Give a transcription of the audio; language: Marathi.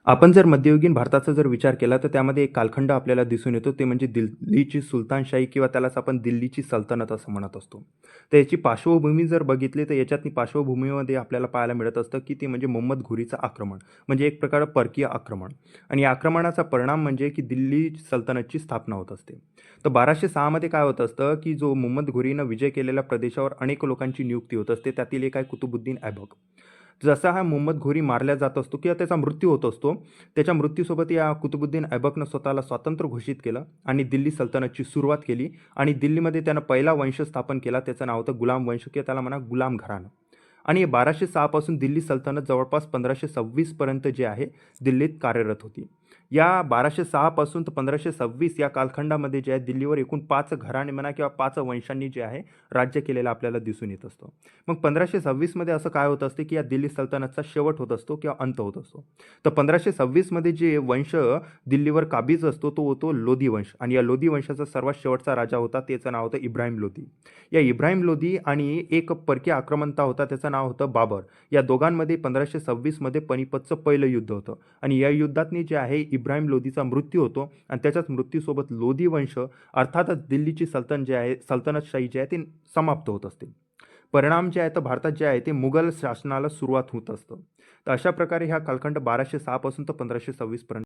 आपण जर मध्ययुगीन भारताचा जर विचार केला, तर त्यामध्ये एक कालखंड आपल्याला दिसून येतो, ते म्हणजे दिल्लीची सुलतानशाही किंवा त्यालाच आपण दिल्लीची सल्तनत असं म्हणत असतो. तर याची पार्श्वभूमी जर बघितली, तर याच्यातली पार्श्वभूमीमध्ये आपल्याला पाहायला मिळत असतं, की ते म्हणजे मोहम्मद घोरीचं आक्रमण. म्हणजे एक प्रकारे परकीय आक्रमण आणि या आक्रमणाचा परिणाम म्हणजे, की दिल्ली सल्तनतची स्थापना होत असते. तर 1206 मध्ये काय होत असतं, की जो मोहम्मद घोरीनं विजय केलेल्या प्रदेशावर अनेक लोकांची नियुक्ती होत असते. त्यातील एक आहे कुतुबुद्दीन ऐबक. जसा हा मोहम्मद घोरी मारला जात असतो किंवा त्याचा मृत्यू होत असतो, त्याच्या मृत्यूसोबत या कुतुबुद्दीन ऐबकनं स्वतःला स्वातंत्र्य घोषित केलं आणि दिल्ली सल्तनतची सुरुवात केली आणि दिल्लीमध्ये त्यानं पहिला वंश स्थापन केला. त्याचं नाव होतं गुलाम वंश किंवा त्याला म्हणा गुलाम घराणं. आणि 1206 पासून दिल्ली सल्तनत जवळपास 1526 पर्यंत जे आहे दिल्लीत कार्यरत होती. या 1206 पासून तर 1526 या कालखंडामध्ये जे आहे दिल्लीवर एकूण 5 घराणे म्हणा किंवा 5 वंशांनी जे आहे राज्य केलेलं आपल्याला दिसून येत असतं. मग 1526 मध्ये असं काय होत असते, की या दिल्ली सल्तनतचा शेवट होत असतो किंवा अंत होत असतो. तर 1526 मध्ये जे वंश दिल्लीवर काबीज असतो तो होतो लोधी वंश आणि या लोधी वंशाचा सर्वात शेवटचा राजा होता, त्याचं नाव होतं इब्राहिम लोधी. या इब्राहिम लोधी आणि एक परकीय आक्रमणता होता, त्याचं नाव होतं बाबर. या दोघांमध्ये 1526 मध्ये पानिपतचं पहिलं युद्ध होतं आणि या युद्धातनी जे आहे इब्राहिम लोधीचा मृत्यू होतो आणि त्याच्याच मृत्यूसोबत लोधी वंश अर्थातच दिल्लीची सल्तनतशाही जी आहे ती समाप्त होत असते. परिणाम जे आहे तर भारतात जे आहे ते मुघल शासनाला सुरुवात होत असतं. तर अशा प्रकारे हा कालखंड 1206 पासून तर 1526 पर्यंत